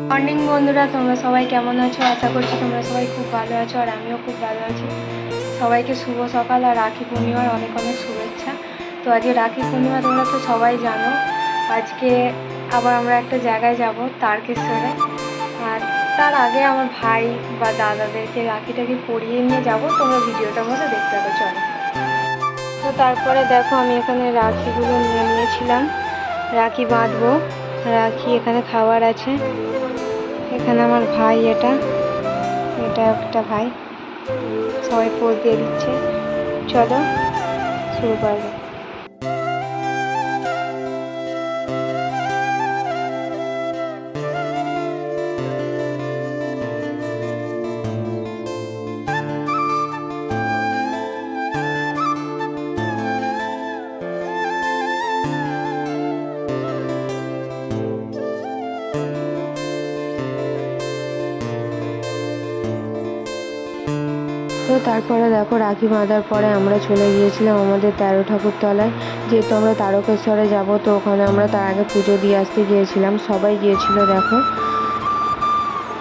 Morning বন্ধুরা, তোমরা সবাই কেমন আছো? আশা করছি তোমরা সবাই খুব ভালো আছো, আর আমিও খুব ভালো আছি। সবাইকে শুভ সকাল আর রাখি পূর্ণিমার অনেক অনেক শুভেচ্ছা। তো আজকে রাখি পূর্ণিমা, তোমরা তো সবাই জানো। আজকে আবার আমরা একটা জায়গায় যাব, তারকেশ্বরে। আর তার আগে আমার ভাই বা দাদাদেরকে রাখিটাকে পরিয়ে নিয়ে যাব। তোমরা ভিডিওটার মধ্যে দেখতে পাবো, চলো। তো তারপরে দেখো, আমি এখানে রাখিগুলো নিয়ে নিয়েছিলাম। রাখি বাঁধবো। রাখি এখানে খাবার আছে। এখানে আমার ভাই, এটা একটা ভাই, সবাই পোজ দিয়ে দিচ্ছে। চলো শুরু করা যাক। তো তারপরে দেখো, রাখি বাঁধার পরে আমরা চলে গিয়েছিলাম আমাদের 13 ঠাকুর তলায়। যেহেতু আমরা তারকেশ্বরে যাব, তো ওখানে আমরা তার আগে পুজো দিয়ে আসতে গিয়েছিলাম, সবাই গিয়েছিল দেখো।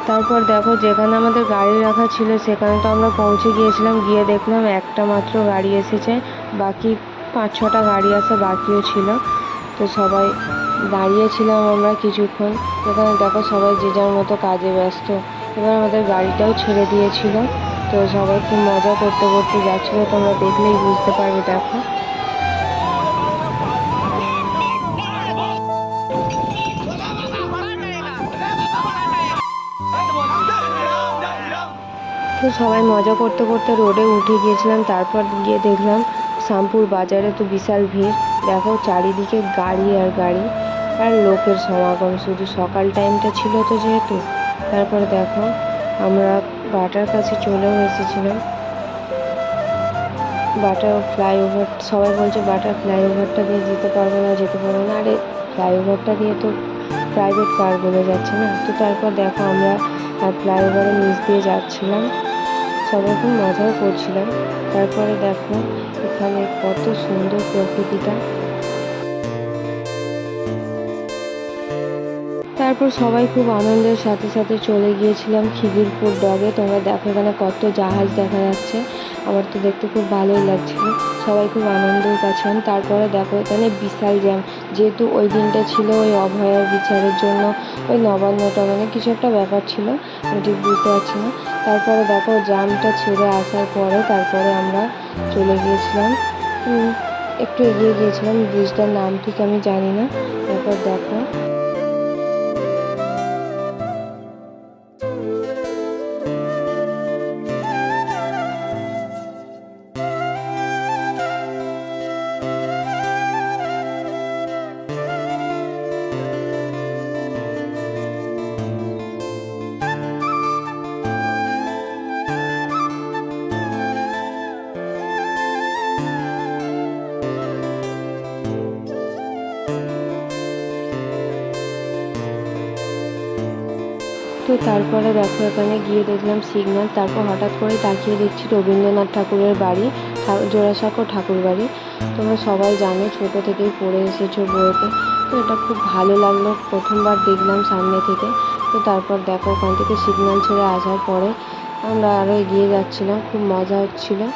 তারপর দেখো, যেখানে আমাদের গাড়ি রাখা ছিল সেখানে তো আমরা পৌঁছে গিয়েছিলাম। গিয়ে দেখলাম একটা মাত্র গাড়ি এসেছে, বাকি 5-6টা গাড়ি আসা বাকিও ছিল। তো সবাই দাঁড়িয়েছিলাম আমরা কিছুক্ষণ। এখানে দেখো, সবাই যে যার মতো কাজে ব্যস্ত। এবার আমাদের গাড়িটাও ছেড়ে দিয়েছিল। তো সবাই খুব মজা করতে করতে যাচ্ছিলো, তোমরা দেখলেই বুঝতে পারবে, দেখো। তো সবাই মজা করতে করতে রোডে উঠে গিয়েছিলাম। তারপর গিয়ে দেখলাম শ্যামপুর বাজারে তো বিশাল ভিড়। দেখো, চারিদিকে গাড়ি আর গাড়ি, আর লোকের সমাগম, শুধু সকাল টাইমটা ছিল তো যেহেতু। তারপরে দেখো, আমরা বাটার কাছে চলেও এসেছিলাম। বাটার ফ্লাইওভার, সবাই বলছে বাটার ফ্লাইওভারটা দিয়ে যেতে পারবো না, আরে ফ্লাইওভারটা দিয়ে তো প্রাইভেট কারগুলো যাচ্ছে না। তো তারপর দেখো, আমরা ফ্লাইওভারের নিচ দিয়ে যাচ্ছিলাম, সবাই খুব মজাও করছিলাম। তারপরে দেখো, এখানে কত সুন্দর প্রকৃতিটা। তারপর সবাই খুব আনন্দের সাথে সাথে চলে গিয়েছিলাম খিদিরপুর ডগে। তোমরা দেখো, এখানে কত জাহাজ দেখা যাচ্ছে। আমার তো দেখতে খুব ভালোই লাগছিল, সবাই খুব আনন্দও পাচ্ছিলাম। তারপরে দেখো, এখানে বিশাল জ্যাম। যেহেতু ওই দিনটা ছিল ওই অভয়ার বিচারের জন্য, ওই নবান্ন টবান্ন কিছু একটা ব্যাপার ছিল, আমি ঠিক বুঝতে পারছি না। তারপরে দেখো, জ্যামটা ছেড়ে আসার পরে তারপরে আমরা চলে গিয়েছিলাম, একটু এগিয়ে গিয়েছিলাম। ব্রিজটার নাম ঠিক আমি জানি না। তারপর দেখো, তো তারপরে দেখো, এখানে গিয়ে দেখলাম সিগন্যাল। তারপর হঠাৎ করে তাকিয়ে দেখছি রবীন্দ্রনাথ ঠাকুরের বাড়ি, জোড়াসাঁকো ঠাকুর বাড়ি। তোমরা সবাই জানো, ছোটো থেকেই পড়ে এসেছো বইতে। তো এটা খুব ভালো লাগলো, প্রথমবার দেখলাম সামনে থেকে। তো তারপর দেখো, ওখান থেকে সিগন্যাল ছেড়ে আসার পরে আমরা আরও এগিয়ে যাচ্ছিলাম, খুব মজা হচ্ছিলো।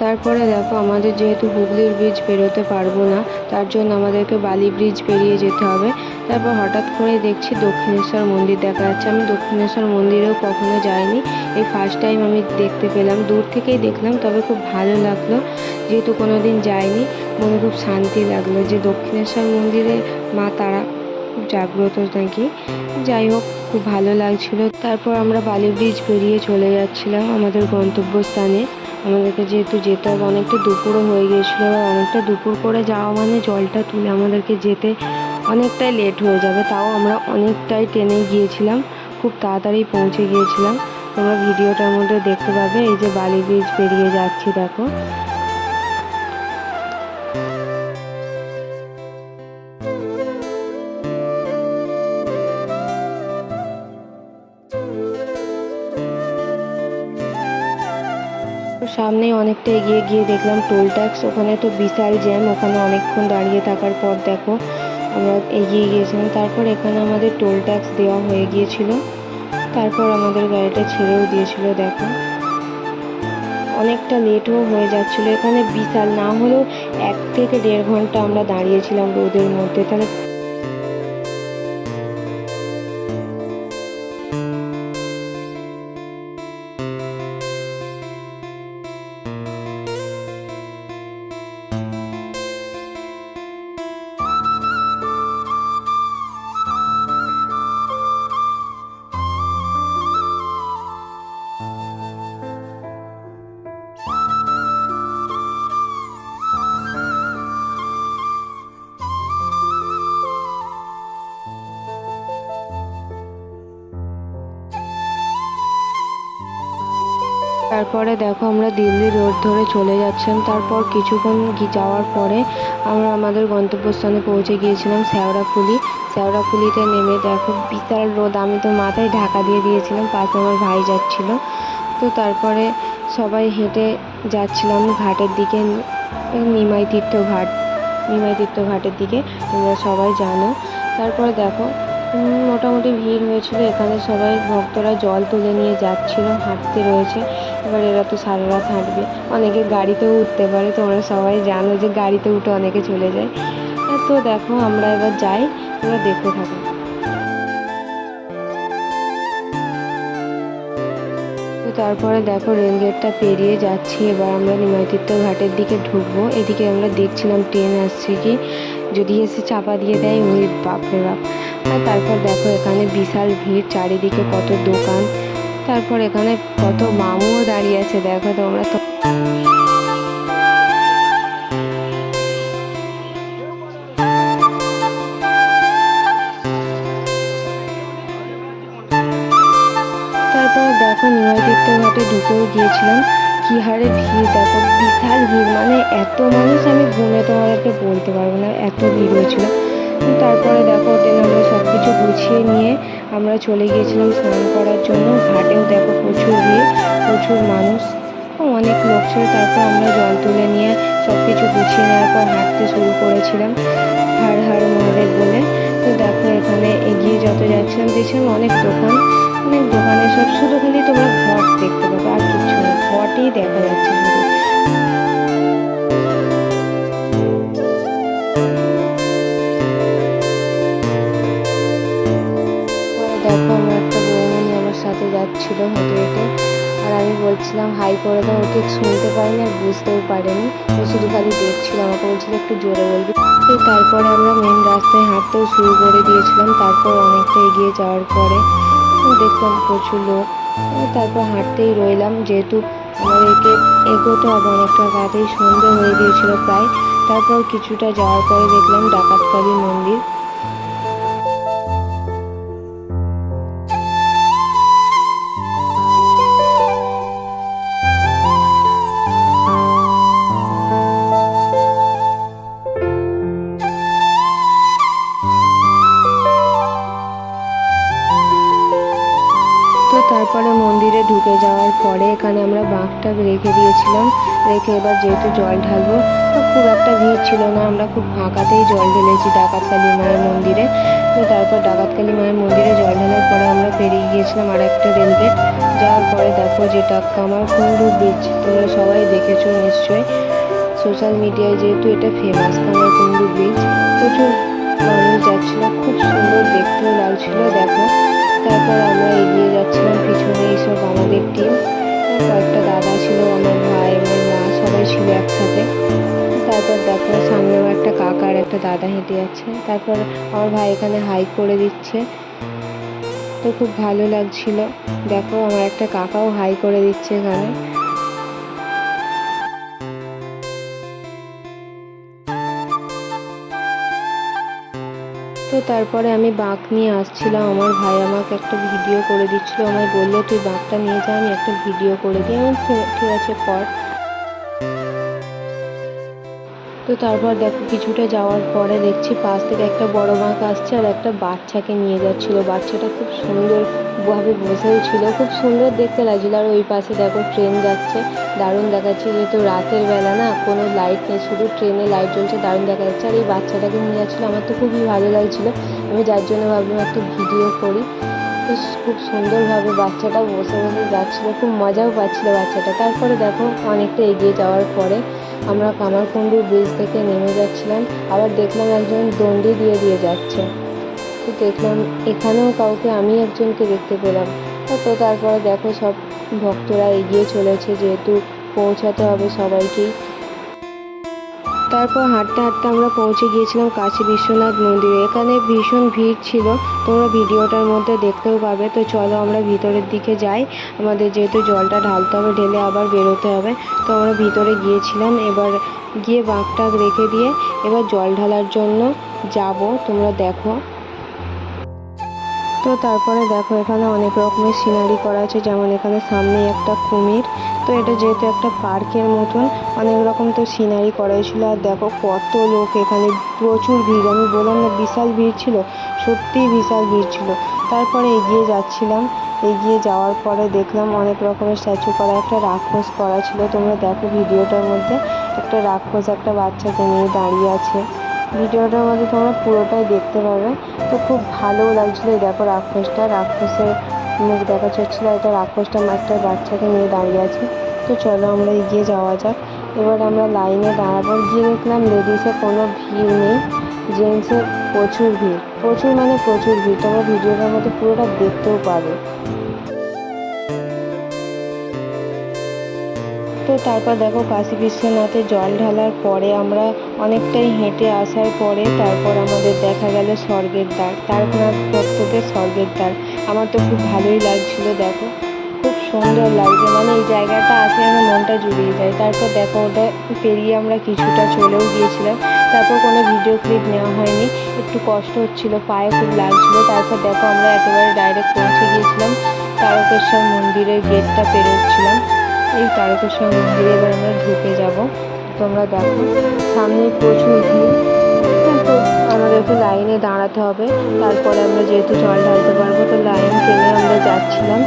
তারপরে দেখো, আমাদের যেহেতু হুগলির ব্রিজ পেরোতে পারবো না, তার জন্য আমাদেরকে বালি ব্রিজ পেরিয়ে যেতে হবে। তারপর হঠাৎ করে দেখছি দক্ষিণেশ্বর মন্দির দেখা যাচ্ছে। আমি দক্ষিণেশ্বর মন্দিরেও কখনো যাইনি, এই ফার্স্ট টাইম আমি দেখতে পেলাম। দূর থেকেই দেখলাম, তবে খুব ভালো লাগলো। যেহেতু কোনো দিন যাইনি, মনে খুব শান্তি লাগলো যে দক্ষিণেশ্বর মন্দিরে মা তারা খুব জাগ্রত নাকি, যাই হোক খুব ভালো লাগছিল। তারপর আমরা বালি ব্রিজ পেরিয়ে চলে যাচ্ছিলাম আমাদের গন্তব্যস্থানে। আমাদেরকে যেহেতু যেতে হবে, অনেকটা দুপুরও হয়ে গিয়েছিলো, এবার অনেকটা দুপুর করে যাওয়া মানে জলটা তুলে আমাদেরকে যেতে অনেকটাই লেট হয়ে যাবে। তাও আমরা অনেকটাই ট্রেনে গিয়েছিলাম, খুব তাড়াতাড়ি পৌঁছে গিয়েছিলাম। তোমরা ভিডিওটার মধ্যে দেখতে পাবে। এই যে বালি ব্রিজ পেরিয়ে যাচ্ছি দেখো। সামনেই অনেকটা এগিয়ে গিয়ে দেখলাম টোল ট্যাক্স, ওখানে তো বিশাল জ্যাম, ওখানে অনেকক্ষণ দাঁড়িয়ে থাকার পর দেখো আমরা এগিয়ে গিয়েছিলাম। তারপর এখানে আমাদের টোল ট্যাক্স দেওয়া হয়ে গিয়েছিল, তারপর আমাদের গাড়িটা ছেড়েও দিয়েছিল। দেখো অনেকটা লেটও হয়ে যাচ্ছিলো, এখানে বিশাল না হলেও 1 থেকে 1.5 ঘন্টা আমরা দাঁড়িয়েছিলাম রোদের মধ্যে। তাহলে তারপরে দেখো আমরা দিল্লি রোড ধরে চলে যাচ্ছিলাম। তারপর কিছুক্ষণ যাওয়ার পরে আমরা আমাদের গন্তব্যস্থানে পৌঁছে গিয়েছিলাম শেওড়াফুলি। শেওড়াফুলিতে নেমে দেখো বিশাল রোদ, আমি তো মাথায় ঢাকা দিয়ে দিয়েছিলাম, পাশে আমার ভাই যাচ্ছিল। তো তারপরে সবাই হেঁটে যাচ্ছিলাম ঘাটের দিকে, নিমাই তীর্থ ঘাটের দিকে, তোমরা সবাই জানো। তারপরে দেখো মোটামুটি ভিড় হয়েছিল, এখানে সবাই ভক্তরা জল তুলে নিয়ে যাচ্ছিল, হাঁটতে রয়েছে। এবার এরা তো সারা রাত হাঁটবে, অনেকে গাড়িতেও উঠতে পারে, তোমরা সবাই জানো যে গাড়িতে উঠে অনেকে চলে যায়। তো দেখো আমরা এবার যাই, তোমরা দেখতে থাকো। তো তারপরে দেখো রেলগেটটা পেরিয়ে যাচ্ছি, এবার আমরা নিমাইতীর্থ ঘাটের দিকে ঢুকবো। এদিকে আমরা দেখছিলাম ট্রেন আসছে কি, যদি এসে চাপা দিয়ে দেয়, ওই বাপরে বাপ। আর তারপর দেখো এখানে বিশাল ভিড়, চারিদিকে কত দোকান, তারপর এখানে কত মামুও দাঁড়িয়ে আছে দেখো তোমরা। তো তারপর দেখো নিমাইতীর্থ ঘাটে ঢুকেও গিয়েছিলাম, কি হারে ভিড় দেখো, বিশাল ভিড়, মানে এত মানুষ আমি গুনে তোমাদেরকে বলতে পারবো না, এত ভিড় হয়েছিল। তারপরে দেখো ট্রেনে আমরা সব কিছু গুছিয়ে নিয়ে আমরা চলে গিয়েছিলাম স্নান করার জন্য। ঘাটেও দেখো প্রচুর ভিড়, প্রচুর মানুষ, অনেক লোক ছিল। তারপর আমরা জল তুলে নিয়ে সব কিছু গুছিয়ে নেওয়ার পর হাঁটতে শুরু করেছিলাম হর হর মহাদেব বলে। তো দেখো এখানে এগিয়ে যত যাচ্ছিলাম দেখছিলাম অনেক দোকানে সব শুধু খালি তোমরা ঘট দেখতে পাবে, আর কিছু না, ঘটই দেখা যাচ্ছে শুধু। দেখো আমার একটা বৌমনি আমার সাথে যাচ্ছিল হেঁটে হেঁটে, আর আমি বলছিলাম হাই করে দাও, ওকে শুনতে পারিনি আর বুঝতেও পারেনি, ও শুধু খালি দেখছিল, আমাকে বলছিল একটু জোরে বলবি। তো তারপরে আমরা মেন রাস্তায় হাঁটতেও শুরু করে দিয়েছিলাম। তারপর অনেকটা এগিয়ে যাওয়ার পরে দেখলাম প্রচুর লোক, তারপর হাঁটতেই রইলাম, যেহেতু আমাদেরকে এগোতে হবে অনেকটা, রাতেই সন্ধে হয়ে গিয়েছিল প্রায়। তারপর কিছুটা যাওয়ার পরে দেখলাম ডাকাতকালী মন্দির। তো তারপরে মন্দিরে ঢুকে যাওয়ার পরে এখানে আমরা বাঁকটা রেখে দিয়েছিলাম, রেখে এবার যেহেতু জল ঢালবো, তো খুব একটা ভিড় ছিল না, আমরা খুব ফাঁকাতেই জল ঢেলেছি ডাকাতকালী মায়ের মন্দিরে। তো তারপর ডাকাতকালী মায়ের মন্দিরে জল ঢালার পরে আমরা পেরিয়ে গিয়েছিলাম আর একটা রেলগেট। যাওয়ার পরে দেখো যেটা কামারকুণ্ডু ব্রিজ, তোমরা সবাই দেখেছো নিশ্চয়ই, সোশ্যাল মিডিয়ায় যেহেতু এটা ফেমাস কামারকুণ্ডু ব্রিজ, প্রচুর মানুষ যাচ্ছিল, খুব সুন্দর দেখতেও লাগছিল দেখো। তারপর আমরা এগিয়ে যাচ্ছিলাম, পিছনে এইসব আমাদের টিম, কয়েকটা দাদা ছিল, আমার ভাই, আমার মা, সবাই ছিল একসাথে। তারপর দেখো সামনে আমার একটা কাকা কাকা আর একটা দাদা হেঁটে যাচ্ছে। তারপর আমার ভাই এখানে হাই করে দিচ্ছে, তো খুব ভালো লাগছিল। দেখো আমার একটা কাকাও হাই করে দিচ্ছে এখানে। তো তারপরে আমি বাঁক নিয়ে আসছিলাম, আমার ভাই আমাকে একটা ভিডিও করে দিচ্ছিল, আমায় বললো তুই বাঁকটা নিয়ে যা, আমি একটা ভিডিও করে দিই। আমি ঠিক আছে কর। তো তারপর দেখো কিছুটা যাওয়ার পরে দেখছি পাশ থেকে একটা বড় বাঁক আসছে আর একটা বাচ্চাকে নিয়ে যাচ্ছিলো। বাচ্চাটা খুব সুন্দরভাবে বসেও ছিল, খুব সুন্দর দেখতে লাগছিল। আর ওই পাশে দেখো ট্রেন যাচ্ছে, দারুণ দেখাচ্ছে, যেহেতু রাতের বেলা না, কোনো লাইট নেই, শুধু ট্রেনে লাইট জ্বলছে, দারুণ দেখা যাচ্ছে। আর এই বাচ্চাটাকে নিয়ে যাচ্ছিলো, আমার তো খুবই ভালো লাগছিলো, আমি যার জন্য ভাবলাম একটা ভিডিও করি। তো খুব সুন্দরভাবে বাচ্চাটা বসে বসে যাচ্ছিলো, খুব মজাও পাচ্ছিলো বাচ্চাটা। তারপরে দেখো অনেকটা এগিয়ে যাওয়ার পরে আমরা কামারকুণ্ডু ব্রিজ থেকে নেমে যাচ্ছিলাম, আবার দেখলাম একজন দণ্ডি দিয়ে যাচ্ছে। তো দেখলাম এখানেও কাউকে, আমি একজনকে দেখতে পেলাম। তো তারপরে দেখো সব ভক্তরা এগিয়ে চলেছে, যেহেতু পৌঁছাতে হবে সবাইকেই। তারপর হাঁটতে হাঁটতে আমরা পৌঁছে গিয়েছিলাম কাশী বিশ্বনাথ মন্দিরে। এখানে ভীষণ ভিড় ছিল, তোমরা ভিডিওটার মধ্যে দেখতেও পাবে। তো চলো আমরা ভিতরের দিকে যাই, আমাদের যেহেতু জলটা ঢালতে হবে, ঢেলে আবার বেরোতে হবে। তো আমরা ভিতরে গিয়েছিলাম, এবার গিয়ে বাঁকটাক রেখে দিয়ে এবার জল ঢালার জন্য যাব, তোমরা দেখো। তো তারপরে দেখো এখানে অনেক রকমের সিনারি করা আছে, যেমন এখানে সামনে একটা কুমির। তো এটা যেহেতু একটা পার্কের মতন, অনেক রকম তো সিনারি করা হয়েছিল। আর দেখো কত লোক এখানে, প্রচুর ভিড়, আমি বললাম না বিশাল ভিড় ছিল, সত্যিই বিশাল ভিড় ছিল। তারপরে এগিয়ে যাচ্ছিলাম, এগিয়ে যাওয়ার পরে দেখলাম অনেক রকমের স্ট্যাচু করা, একটা রাক্ষস করা ছিল। তোমরা দেখো ভিডিওটার মধ্যে একটা রাক্ষস একটা বাচ্চাকে নিয়ে দাঁড়িয়ে আছে, ভিডিওটার মধ্যে তোমরা পুরোটাই দেখতে পাবে। তো খুব ভালোও লাগছিলো। দেখো রাক্ষসের মুখ দেখা যাচ্ছিলো, এটা রাক্ষসটা একটা বাচ্চাকে নিয়ে দাঁড়িয়ে আছে। তো চলো আমরা এগিয়ে যাওয়া যাক। এবার আমরা লাইনে দাঁড়াবো, গিয়ে দেখলাম লেডিসে কোনো ভিড় নেই, জেন্টসের প্রচুর ভিড়, প্রচুর মানে প্রচুর ভিড়। তোমরা ভিডিওটার মধ্যে পুরোটা দেখতেও পাবে। তো তারপর দেখো কাশী বিশ্বনাথে জল ঢালার পরে আমরা অনেকটাই হেঁটে আসার পরে তারপর আমাদের দেখা গেল স্বর্গের দ্বার, তারকনাথ ভক্তদের স্বর্গের দ্বার। আমার তো খুব ভালোই লাগছিলো, দেখো খুব সুন্দর লাগছে, মানে এই জায়গাটা আসলে আমার মনটা জুড়িয়ে যায়। তারপর দেখো ওটা পেরিয়ে আমরা কিছুটা চলেও গিয়েছিলাম, তারপর কোনো ভিডিও ক্লিপ নেওয়া হয়নি, একটু কষ্ট হচ্ছিলো, পায়ে খুব লাগছিলো। তারপর দেখো আমরা একেবারে ডাইরেক্ট পৌঁছে গিয়েছিলাম তারকেশ্বর মন্দিরের গেটটা পেরোচ্ছিলাম। এই তারকেশ্বর মন্দিরে এবার আমরা ঢুকে যাব। তোমরা দেখো সামনে প্রচুর ভিড়, কিন্তু আমাদেরকে লাইনে দাঁড়াতে হবে। তারপরে আমরা যেহেতু জল ঢালতে পারবো, তো লাইন টেনে আমরা যাচ্ছিলাম।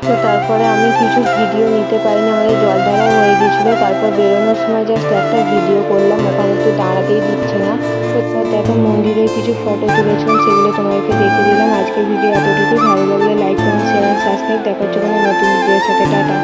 তো তারপরে আমি কিছু ভিডিও নিতে পারিনি, আমাদের জল ঢালা হয়ে গিয়েছিলো। তারপর বেরোনোর সময় জাস্ট একটা ভিডিও করলাম, ওখানে তো দাঁড়াতেই দিচ্ছে না। তো দেখো মন্দিরের কিছু ফটো তুলেছিলাম, সেগুলো তোমাদেরকে দেখে দিলাম। আজকের ভিডিও এতটুকু, ভালো লাগলে লাইক কমেন্ট শেয়ার সাবস্ক্রাইব। দেখা হচ্ছে কোনো নতুন ভিডিওর সাথে, টাটা।